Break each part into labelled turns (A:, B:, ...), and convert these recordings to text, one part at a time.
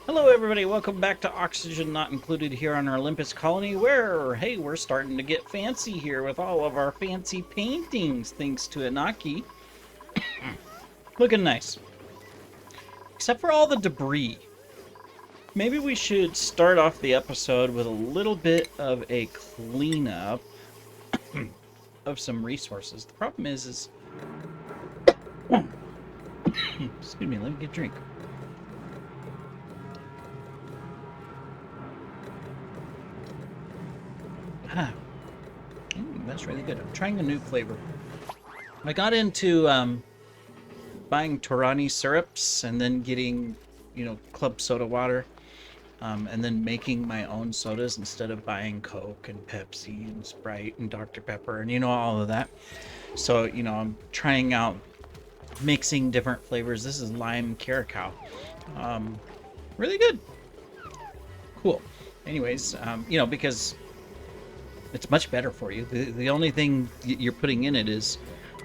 A: Hello everybody, welcome back to Oxygen Not Included here on our Olympus colony where, hey, we're starting to get fancy here with all of our fancy paintings thanks to Inaki. Looking nice. Except for all the debris. Maybe we should start off the episode with a little bit of a cleanup of some resources. The problem is excuse me, let me get a drink. Ah, that's really good. I'm trying a new flavor. I got into buying Torani syrups and then getting, club soda water, and then making my own sodas instead of buying Coke and Pepsi and Sprite and Dr. Pepper and all of that. So, I'm trying out mixing different flavors. This is lime caracal. Really good. Cool. Anyways, because it's much better for you. The only thing you're putting in it is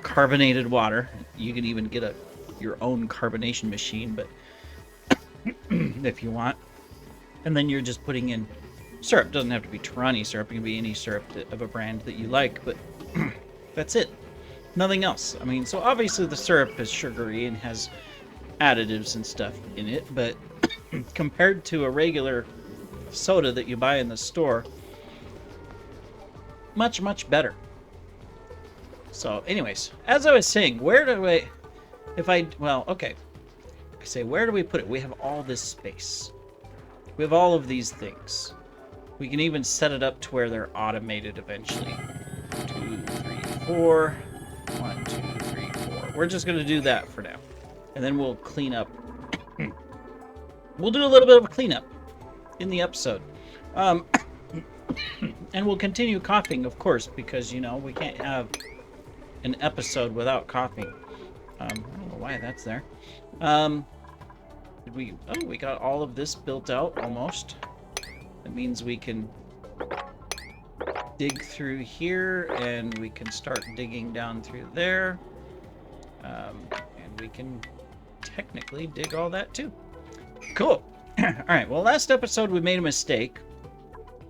A: carbonated water. You can even get your own carbonation machine, but if you want. And then you're just putting in syrup. It doesn't have to be Torani syrup. It can be any syrup of a brand that you like, but that's it. Nothing else. I mean, so obviously the syrup is sugary and has additives and stuff in it, but compared to a regular soda that you buy in the store, much, much better. So, anyways, as I was saying, where do I... okay. I say, where do we put it? We have all this space. We have all of these things. We can even set it up to where they're automated eventually. 2, 3, 4. 1, 2, 3, 4. We're just going to do that for now. And then we'll clean up. We'll do a little bit of a cleanup in the episode. And we'll continue coughing, of course, because, we can't have an episode without coughing. I don't know why that's there. We got all of this built out, almost. That means we can dig through here, and we can start digging down through there. And we can technically dig all that, too. Cool. Alright, well, last episode we made a mistake.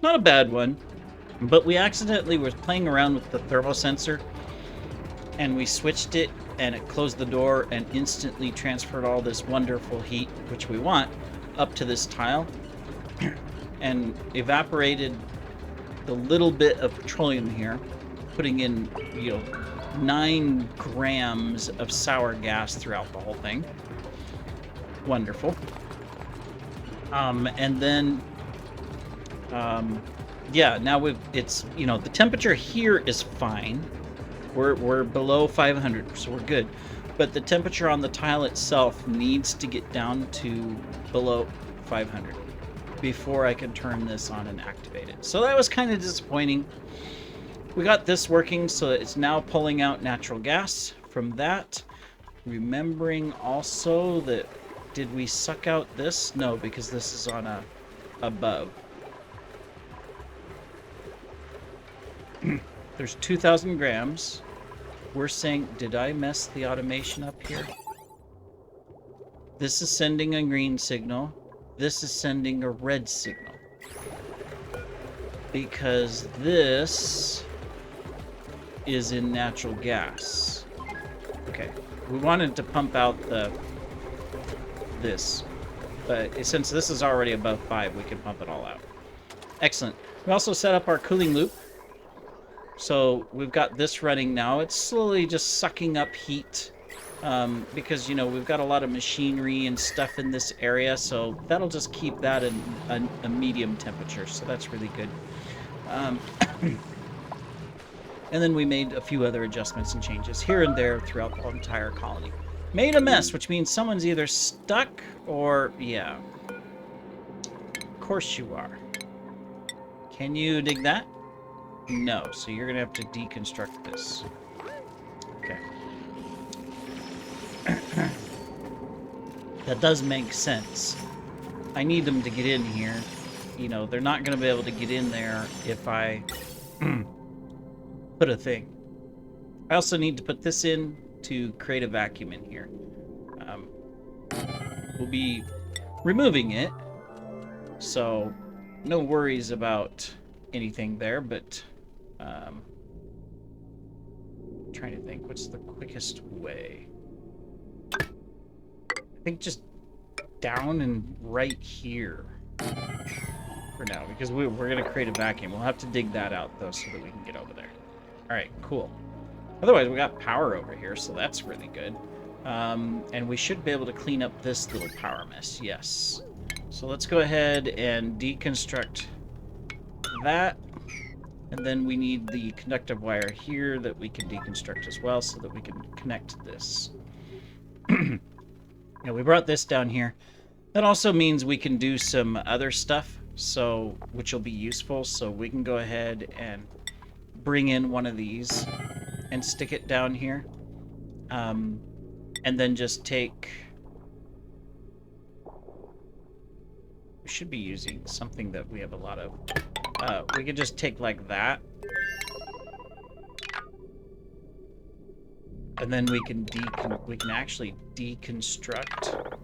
A: Not a bad one, but we accidentally were playing around with the thermosensor, and we switched it, and it closed the door and instantly transferred all this wonderful heat, which we want, up to this tile, and evaporated the little bit of petroleum here, putting in, 9 grams of sour gas throughout the whole thing. Wonderful. And then now it's the temperature here is fine. We're below 500, so we're good. But the temperature on the tile itself needs to get down to below 500 before I can turn this on and activate it. So that was kind of disappointing. We got this working, so it's now pulling out natural gas from that. Remembering also that, did we suck out this? No, because this is on above. There's 2,000 grams. We're saying, did I mess the automation up here? This is sending a green signal. This is sending a red signal. Because this is in natural gas. Okay. We wanted to pump out this. But since this is already above 5, we can pump it all out. Excellent. We also set up our cooling loop. So we've got this running now. It's slowly just sucking up heat because, we've got a lot of machinery and stuff in this area. So that'll just keep that in a medium temperature. So that's really good. And then we made a few other adjustments and changes here and there throughout the entire colony. Made a mess, which means someone's either stuck or, yeah. Of course you are. Can you dig that? No, so you're going to have to deconstruct this. Okay. That does make sense. I need them to get in here. They're not going to be able to get in there if I put a thing. I also need to put this in to create a vacuum in here. We'll be removing it So no worries about anything there, but trying to think what's the quickest way. I think just down and right here for now, because we're going to create a vacuum. We'll have to dig that out, though, so that we can get over there. All right, cool. Otherwise, we got power over here, so that's really good. And we should be able to clean up this little power mess, yes. So let's go ahead and deconstruct that. And then we need the conductive wire here that we can deconstruct as well so that we can connect this. Now, we brought this down here. That also means we can do some other stuff, so which will be useful. So we can go ahead and bring in one of these and stick it down here. And then just take... We should be using something that we have a lot of. We could just take like that. And then we can actually deconstruct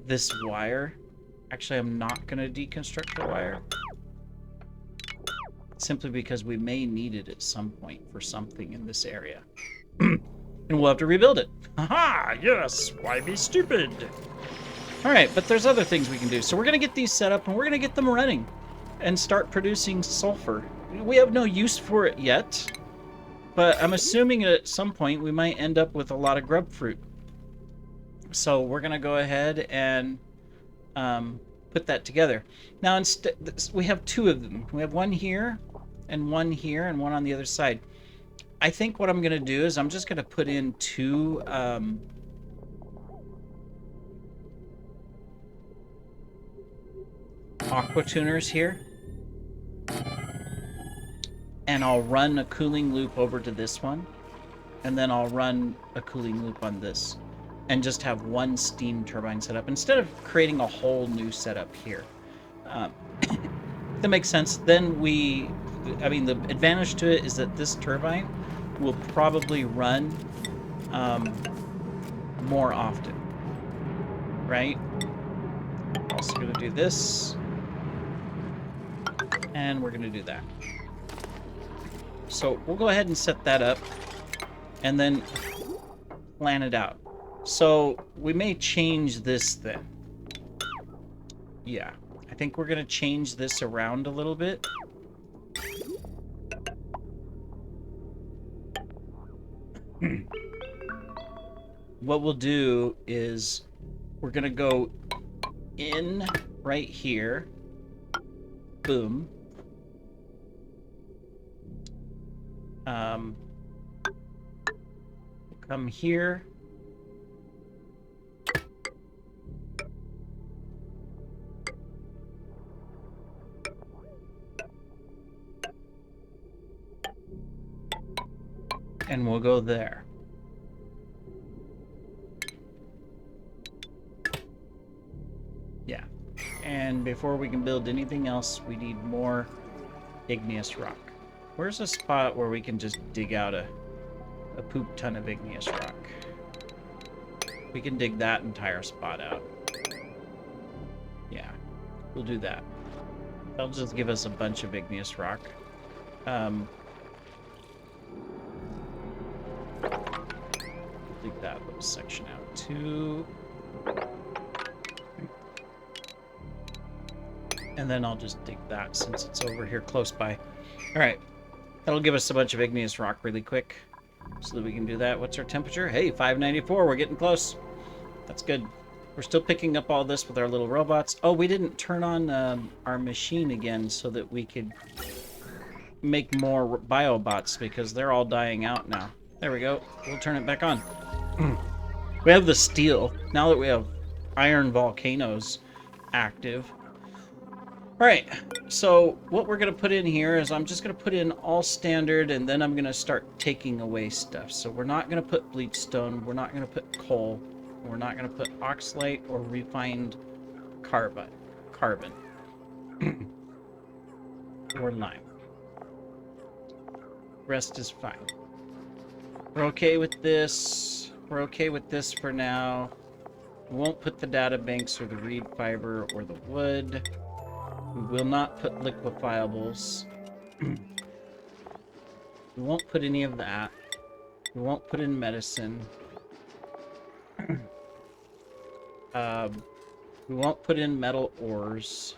A: this wire. Actually, I'm not going to deconstruct the wire. Simply because we may need it at some point for something in this area. And we'll have to rebuild it. Haha! Yes! Why be stupid? Alright, but there's other things we can do. So we're going to get these set up and we're going to get them running. And start producing sulfur. We have no use for it yet. But I'm assuming at some point we might end up with a lot of grub fruit. So we're going to go ahead and put that together. Now instead, we have two of them. We have one here and one on the other side. I think what I'm going to do is I'm just going to put in two aqua tuners here. And I'll run a cooling loop over to this one. And then I'll run a cooling loop on this. And just have one steam turbine set up instead of creating a whole new setup here. That makes sense. Then the advantage to it is that this turbine will probably run more often, right? Also going to do this, and we're going to do that. So we'll go ahead and set that up, and then plan it out. So we may change this then. Yeah, I think we're going to change this around a little bit. What we'll do is we're going to go in right here. Boom. Come here. And we'll go there. Yeah. And before we can build anything else, we need more igneous rock. Where's a spot where we can just dig out a poop ton of igneous rock? We can dig that entire spot out. Yeah, we'll do that. That'll just give us a bunch of igneous rock. Dig that little section out too. And then I'll just dig that since it's over here close by. Alright. That'll give us a bunch of igneous rock really quick. So that we can do that. What's our temperature? Hey, 594. We're getting close. That's good. We're still picking up all this with our little robots. Oh, we didn't turn on our machine again so that we could make more biobots because they're all dying out now. There we go. We'll turn it back on. We have the steel. Now that we have iron volcanoes active. Alright, so what we're going to put in here is I'm just going to put in all standard and then I'm going to start taking away stuff. So we're not going to put bleach stone, we're not going to put coal, we're not going to put oxalate or refined carbon. Or lime. Rest is fine. We're okay with this. We're okay with this for now. We won't put the data banks or the reed fiber or the wood. We will not put liquefiables. We won't put any of that. We won't put in medicine. We won't put in metal ores.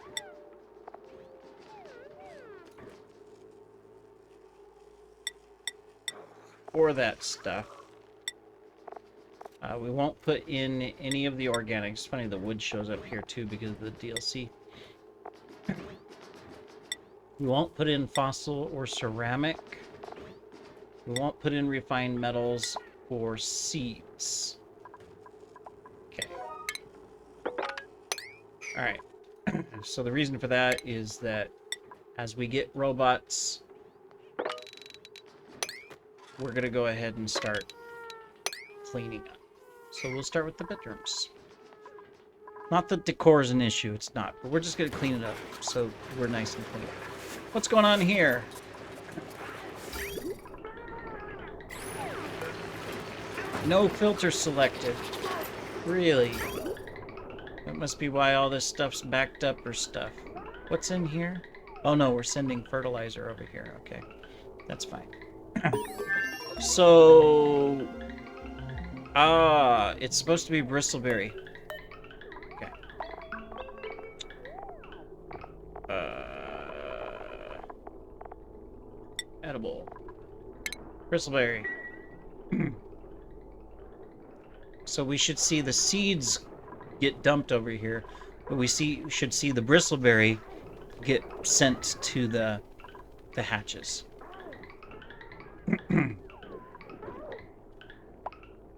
A: Or that stuff. We won't put in any of the organics. It's funny the wood shows up here too because of the DLC. We won't put in fossil or ceramic. We won't put in refined metals or seeds. Okay. Alright. So the reason for that is that as we get robots, we're going to go ahead and start cleaning up. So we'll start with the bedrooms. Not that decor is an issue, it's not. But we're just going to clean it up so we're nice and clean. What's going on here? No filter selected. Really? That must be why all this stuff's backed up or stuff. What's in here? Oh no, we're sending fertilizer over here. Okay. That's fine. So... it's supposed to be bristleberry. Okay. Edible. Bristleberry. So we should see the seeds get dumped over here, but we should see the bristleberry get sent to the hatches.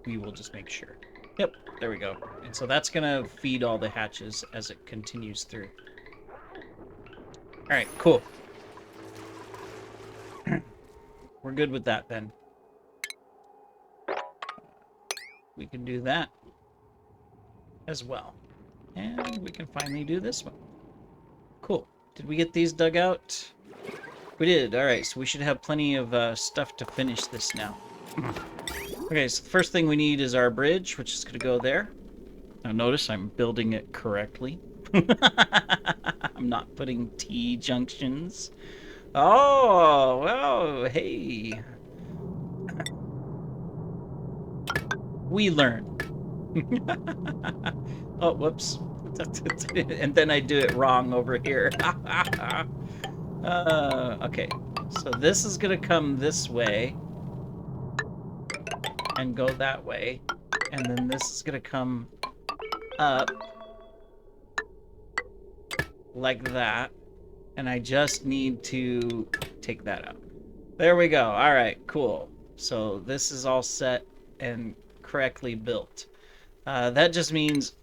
A: We will just make sure. Yep, there we go. And so that's gonna feed all the hatches as it continues through. Alright, cool. We're good with that then. We can do that as well. And we can finally do this one. Cool. Did we get these dug out? We did. Alright, so we should have plenty of stuff to finish this now. Okay, so the first thing we need is our bridge, which is going to go there. Now notice I'm building it correctly. I'm not putting T-junctions. Oh, well, hey. We learn. Oh, whoops. And then I do it wrong over here. Okay, so this is going to come this way. And go that way. And then this is going to come up. Like that. And I just need to take that out. There we go. Alright, cool. So this is all set and correctly built. That just means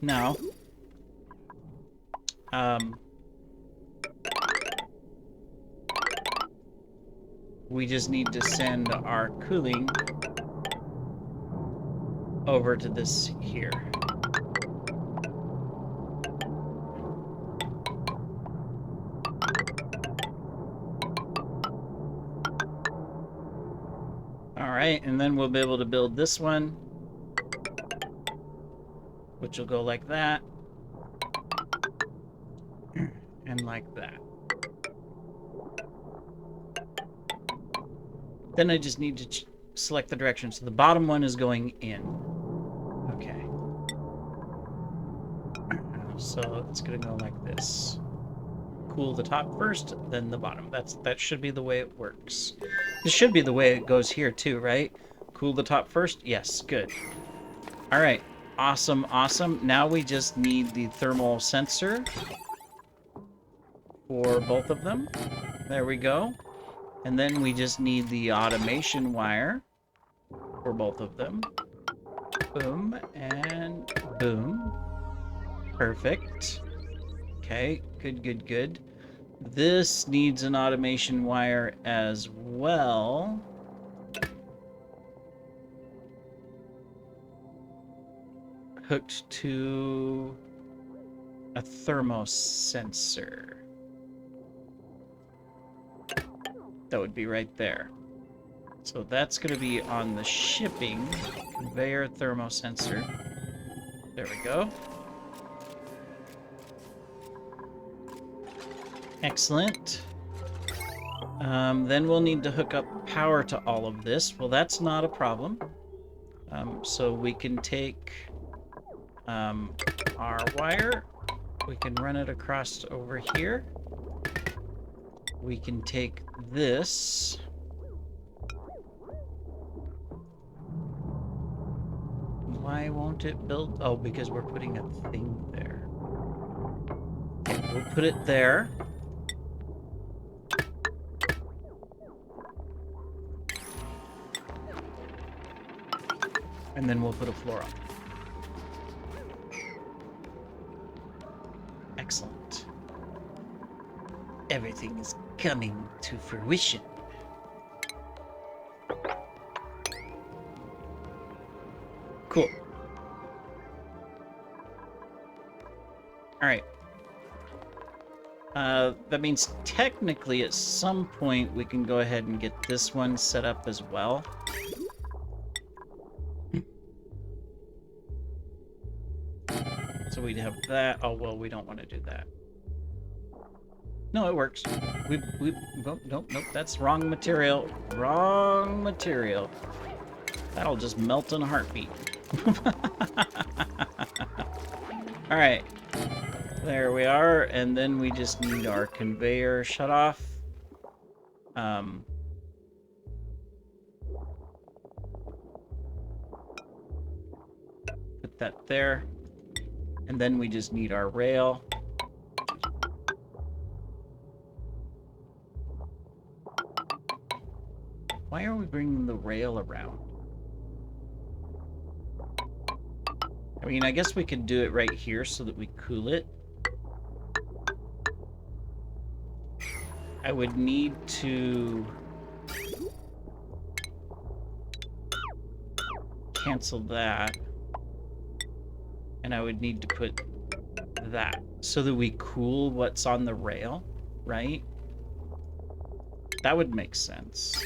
A: now we just need to send our cooling over to this here. Alright, and then we'll be able to build this one, which will go like that, and like that. Then I just need to select the direction. So the bottom one is going in. Okay. So it's going to go like this. Cool the top first, then the bottom. That should be the way it works. This should be the way it goes here too, right? Cool the top first? Yes, good. All right. Awesome, awesome. Now we just need the thermal sensor for both of them. There we go. And then we just need the automation wire for both of them. Boom and boom. Perfect. Okay, good, good, good. This needs an automation wire as well. Hooked to a thermosensor. That would be right there. So that's going to be on the shipping conveyor thermosensor. There we go. Excellent. Then we'll need to hook up power to all of this. Well, that's not a problem. So we can take our wire. We can run it across over here. We can take this. Why won't it build? Oh, because we're putting a thing there. Okay, we'll put it there. And then we'll put a floor up. Excellent. Everything is coming to fruition. Cool. All right. That means technically at some point we can go ahead and get this one set up as well. So we'd have that. Oh, well, we don't want to do that. No, it works. Nope, that's wrong material. Wrong material. That'll just melt in a heartbeat. All right. There we are, and then we just need our conveyor shut off. Put that there. And then we just need our rail. Why are we bringing the rail around? I mean, I guess we could do it right here so that we cool it. I would need to cancel that. And I would need to put that so that we cool what's on the rail, right? That would make sense.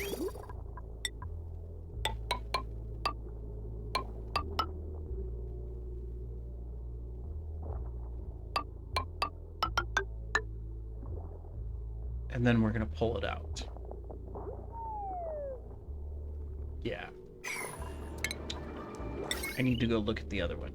A: And then we're going to pull it out. Yeah. I need to go look at the other one.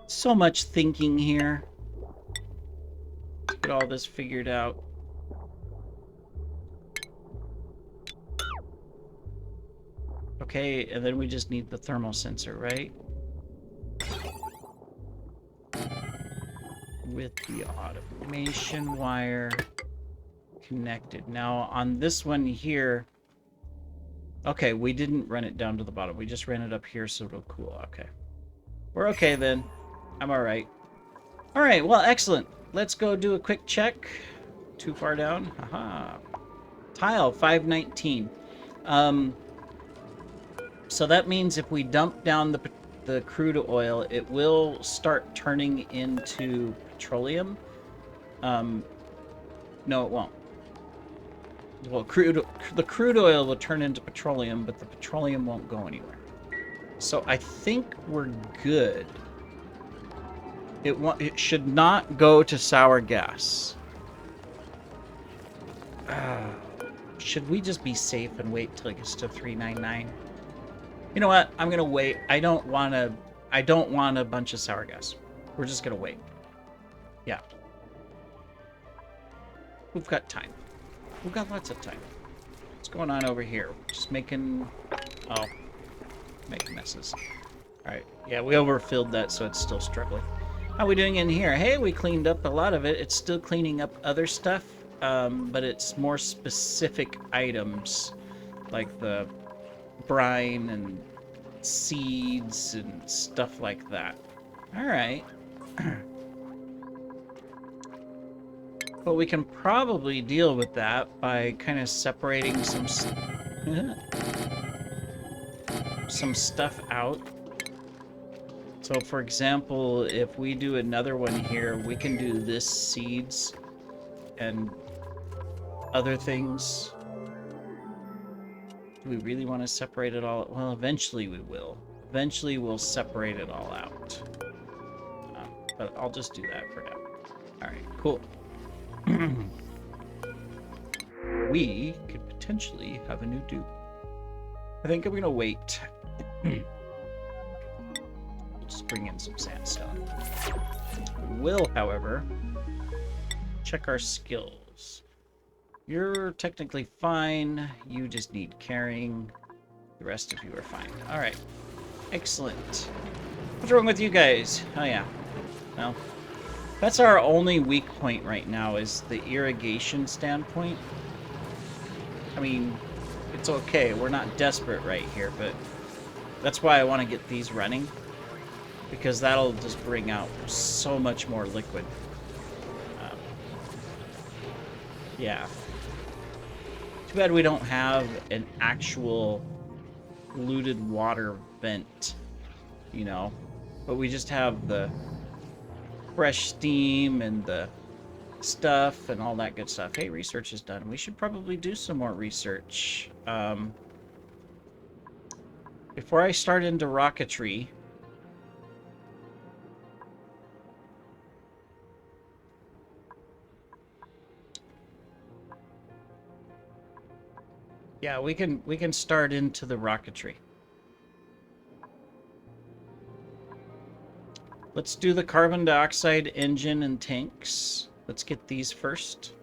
A: So much thinking here. Let's get all this figured out. Okay, and then we just need the thermal sensor, right? With the automation wire connected. Now, on this one here... Okay, we didn't run it down to the bottom. We just ran it up here so it'll cool. Okay. We're okay then. I'm alright. Alright, well, excellent. Let's go do a quick check. Too far down. Haha. Tile 519. So that means if we dump down the crude oil, it will start turning into petroleum. No, it won't. Well, the crude oil will turn into petroleum, but the petroleum won't go anywhere. So I think we're good. It should not go to sour gas. Should we just be safe and wait till it gets to 399? You know what? I'm gonna wait. I don't want a bunch of sour gas. We're just gonna wait. Yeah. We've got time. We've got lots of time. What's going on over here? Just making... Oh. Making messes. Alright. Yeah, we overfilled that, so it's still struggling. How are we doing in here? Hey, we cleaned up a lot of it. It's still cleaning up other stuff, but it's more specific items, like the brine and seeds and stuff like that. Alright. But we can probably deal with that by kind of separating some some stuff out. So for example, if we do another one here, we can do this seeds and other things. Do we really want to separate it all? Well, eventually we will. Eventually we'll separate it all out. But I'll just do that for now. Alright, cool. We could potentially have a new dupe. I think I'm gonna wait. Just bring in some sandstone. We will, however, check our skills. You're technically fine. You just need carrying. The rest of you are fine. Alright. Excellent. What's wrong with you guys? Oh yeah. Well, that's our only weak point right now, is the irrigation standpoint. I mean, it's okay. We're not desperate right here, but that's why I want to get these running, because that'll just bring out so much more liquid. Yeah. Too bad we don't have an actual polluted water vent, you know, but we just have the fresh steam and the stuff and all that good stuff. Hey, research is done. We should probably do some more research. Before I start into rocketry, yeah, we can start into the rocketry. Let's do the carbon dioxide engine and tanks. Let's get these first.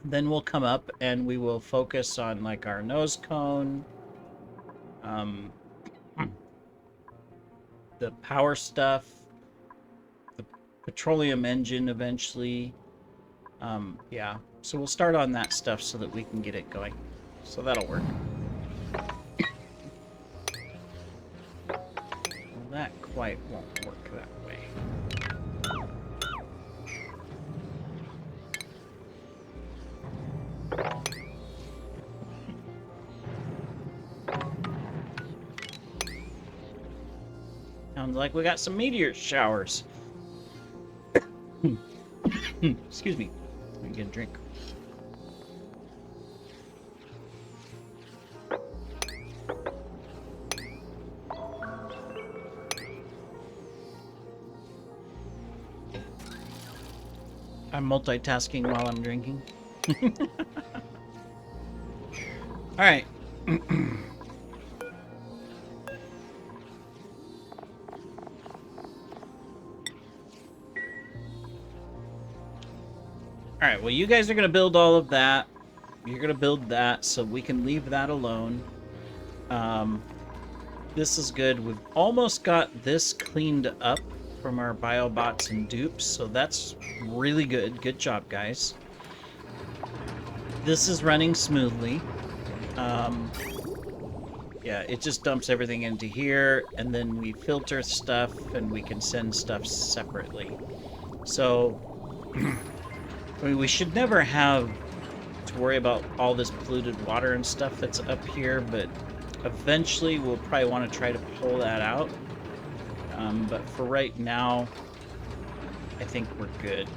A: Then we'll come up and we will focus on like our nose cone, the power stuff, the petroleum engine eventually. Yeah, so we'll start on that stuff so that we can get it going. So that'll work. That quite won't work that way. Sounds like we got some meteor showers. Excuse me. Let me get a drink. I'm multitasking while I'm drinking. All right. All right, well, you guys are going to build all of that. You're going to build that, so we can leave that alone. This is good. We've almost got this cleaned up from our biobots and dupes, so that's really good. Good job, guys. This is running smoothly. Yeah, it just dumps everything into here, and then we filter stuff, and we can send stuff separately. So, I mean, we should never have to worry about all this polluted water and stuff that's up here, but eventually we'll probably want to try to pull that out. But for right now, I think we're good.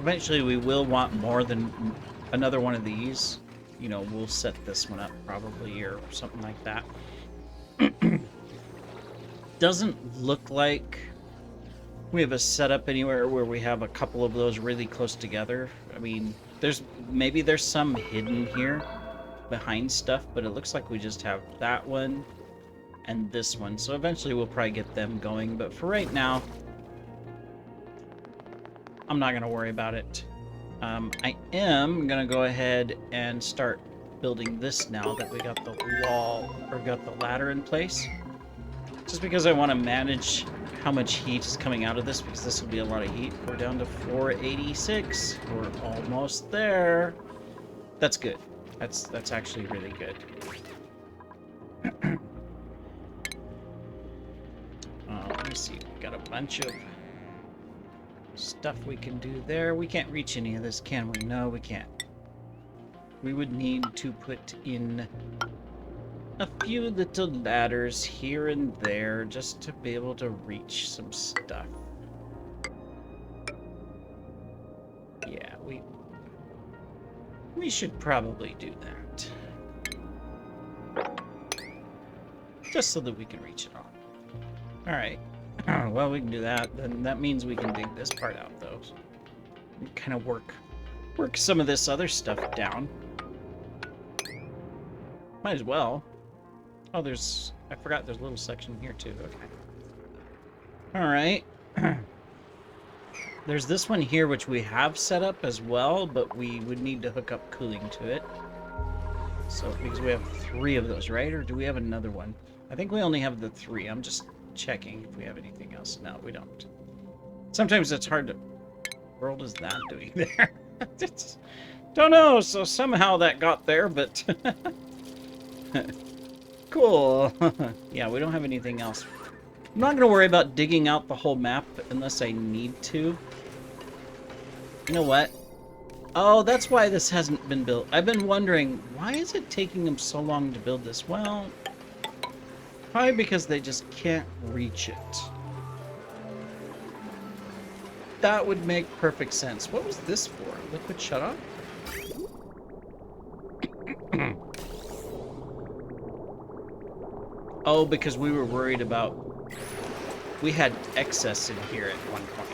A: Eventually we will want more than another one of these. You know, we'll set this one up probably or something like that. Doesn't look like we have a setup anywhere where we have a couple of those really close together. I mean, maybe there's some hidden here behind stuff, but it looks like we just have that one and this one. So eventually we'll probably get them going, but for right now, I'm not going to worry about it. I am going to go ahead and start building this now that we got the wall, or got the ladder in place. Just because I want to manage how much heat is coming out of this, because this will be a lot of heat. We're down to 486. We're almost there. That's good. That's actually really good. Let me see. We've got a bunch of stuff we can do there. We can't reach any of this, can we? No, we can't. we would need to put in a few little ladders here and there just to be able to reach some stuff. Yeah, we should probably do that. Just so that we can reach it all. Alright. Well, we can do that. Then that means we can dig this part out, though. And kind of work some of this other stuff down. Might as well. Oh, I forgot there's a little section here, too. Okay. Alright. There's this one here, which we have set up as well, but we would need to hook up cooling to it. So, because we have 3 of those, right? Or do we have another one? I think we only have the 3. I'm just checking if we have anything else. No, we don't. Sometimes it's hard to... What the world is that doing there? Don't know, so somehow that got there, but... Cool. Yeah, we don't have anything else. I'm not going to worry about digging out the whole map unless I need to. You know what? Oh, that's why this hasn't been built. I've been wondering, why is it taking them so long to build this? Well, probably because they just can't reach it. That would make perfect sense. What was this for? Liquid shut-off? Oh, because we were worried about... We had excess in here at one point.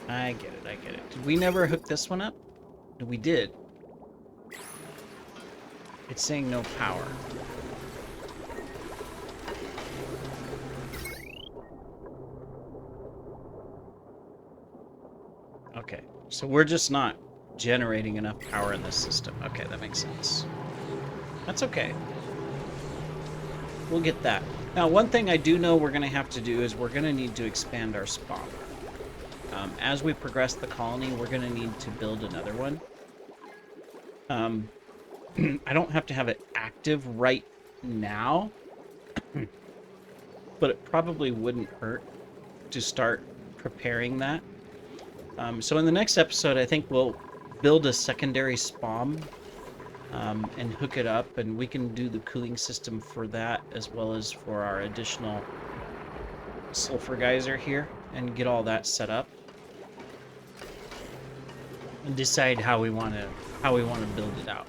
A: I get it, I get it. Did we never hook this one up? No, we did. It's saying no power. Okay, so we're just not generating enough power in this system. Okay, that makes sense. That's okay. We'll get that. Now, one thing I do know we're going to have to do is we're going to need to expand our spawn. As we progress the colony, we're going to need to build another one. I don't have to have it active right now, but it probably wouldn't hurt to start preparing that. So in the next episode, I think we'll build a secondary spawn and hook it up, and we can do the cooling system for that as well as for our additional sulfur geyser here and get all that set up and decide how we want to build it out.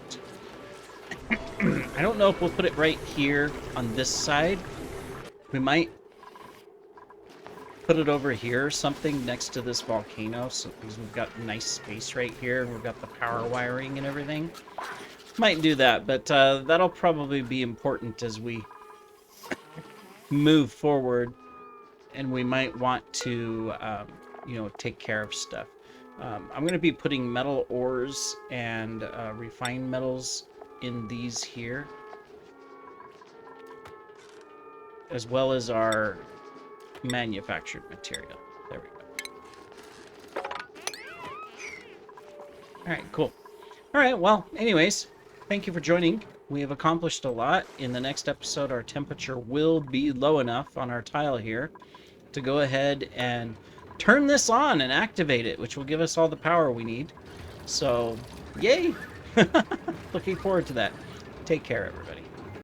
A: I don't know if we'll put it right here on this side. We might put it over here or something next to this volcano, so because we've got nice space right here and we've got the power wiring and everything. Might do that, but that'll probably be important as we move forward, and we might want to you know, take care of stuff. I'm going to be putting metal ores and refined metals in these here, as well as our manufactured material. There we go. Alright, cool. Alright, well, anyways, thank you for joining. We have accomplished a lot. In the next episode, our temperature will be low enough on our tile here to go ahead and turn this on and activate it, which will give us all the power we need. So, yay! Looking forward to that. Take care, everybody.